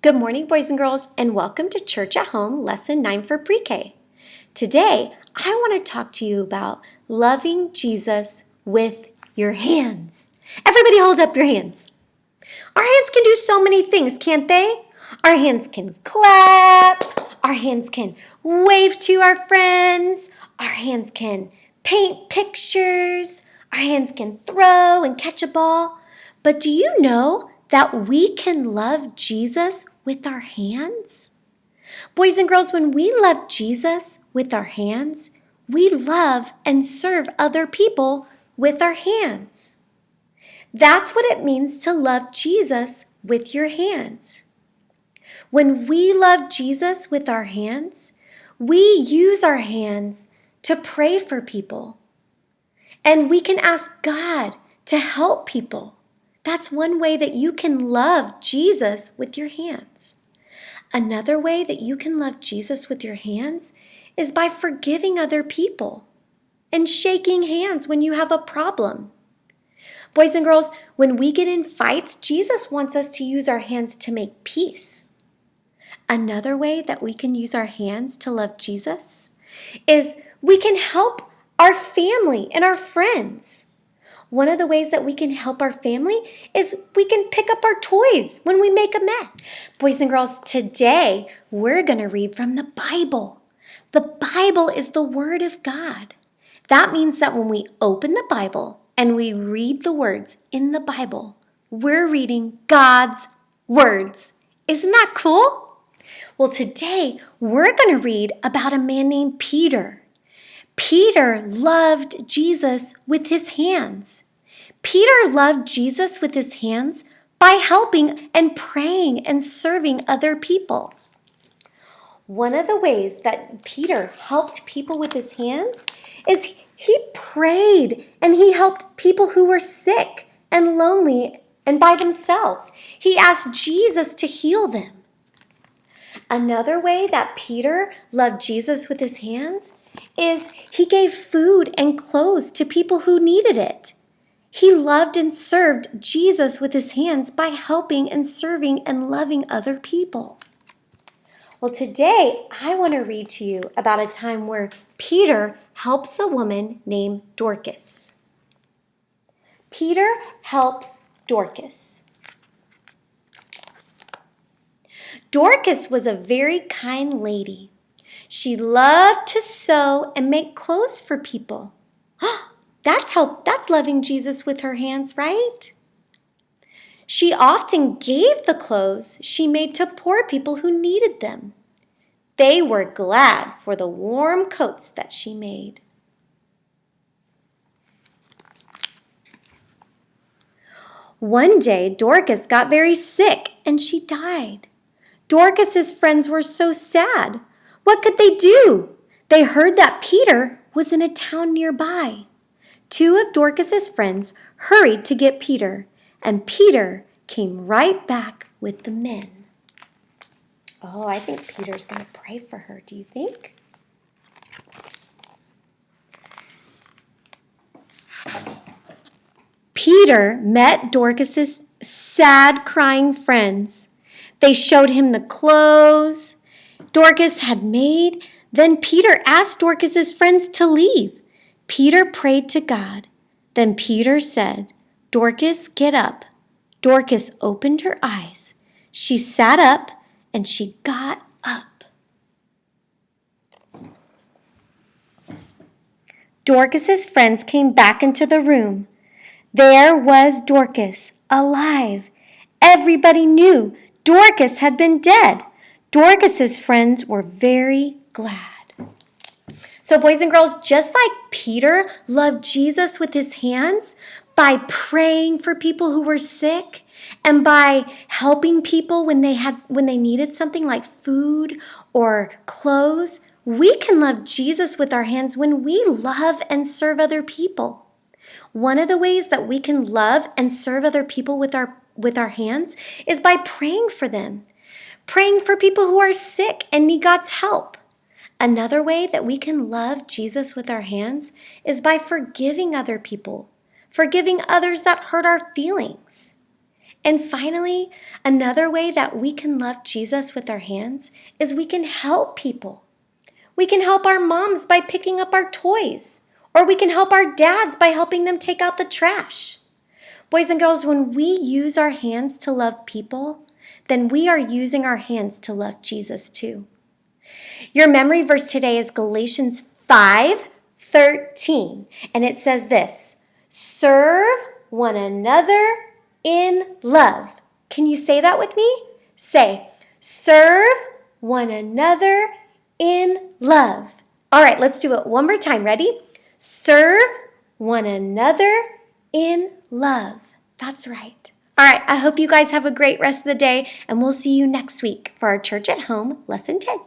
Good morning, boys and girls, and welcome to Church at Home, Lesson 9 for Pre-K. Today, I want to talk to you about loving Jesus with your hands. Everybody hold up your hands. Our hands can do so many things, can't they? Our hands can clap. Our hands can wave to our friends. Our hands can paint pictures. Our hands can throw and catch a ball. But do you know that we can love Jesus with our hands? Boys and girls, when we love Jesus with our hands, we love and serve other people with our hands. That's what it means to love Jesus with your hands. When we love Jesus with our hands, we use our hands to pray for people. And we can ask God to help people. That's one way that you can love Jesus with your hands. Another way that you can love Jesus with your hands is by forgiving other people and shaking hands when you have a problem. Boys and girls, when we get in fights, Jesus wants us to use our hands to make peace. Another way that we can use our hands to love Jesus is we can help our family and our friends. One of the ways that we can help our family is we can pick up our toys when we make a mess. Boys and girls, today we're going to read from the Bible. The Bible is the Word of God. That means that when we open the Bible and we read the words in the Bible, we're reading God's words. Isn't that cool? Well, today we're going to read about a man named Peter. Peter loved Jesus with his hands. Peter loved Jesus with his hands by helping and praying and serving other people. One of the ways that Peter helped people with his hands is he prayed and he helped people who were sick and lonely and by themselves. He asked Jesus to heal them. Another way that Peter loved Jesus with his hands is he gave food and clothes to people who needed it. He loved and served Jesus with his hands by helping and serving and loving other people. Well, today I want to read to you about a time where Peter helps a woman named Dorcas. Peter helps Dorcas. Dorcas was a very kind lady. She loved to sew and make clothes for people. That's loving Jesus with her hands, right? She often gave the clothes she made to poor people who needed them. They were glad for the warm coats that she made. One day, Dorcas got very sick and she died. Dorcas's friends were so sad. What could they do? They heard that Peter was in a town nearby. Two of Dorcas's friends hurried to get Peter, and Peter came right back with the men. Oh, I think Peter's going to pray for her. Do you think? Peter met Dorcas's sad, crying friends. They showed him the clothes Dorcas had made. Then Peter asked Dorcas's friends to leave. Peter prayed to God. Then Peter said, "Dorcas, get up." Dorcas opened her eyes. She sat up and she got up. Dorcas's friends came back into the room. There was Dorcas, alive. Everybody knew Dorcas had been dead. Dorcas's friends were very glad. So boys and girls, just like Peter loved Jesus with his hands by praying for people who were sick and by helping people when they needed something like food or clothes, we can love Jesus with our hands when we love and serve other people. One of the ways that we can love and serve other people with our hands is by praying for them, praying for people who are sick and need God's help. Another way that we can love Jesus with our hands is by forgiving other people, forgiving others that hurt our feelings. And finally, another way that we can love Jesus with our hands is we can help people. We can help our moms by picking up our toys, or we can help our dads by helping them take out the trash. Boys and girls, when we use our hands to love people, then we are using our hands to love Jesus too. Your memory verse today is Galatians 5:13, and it says this: serve one another in love. Can you say that with me? Say, serve one another in love. All right, let's do it one more time. Ready? Serve one another in love. That's right. All right, I hope you guys have a great rest of the day, and we'll see you next week for our Church at Home Lesson 10.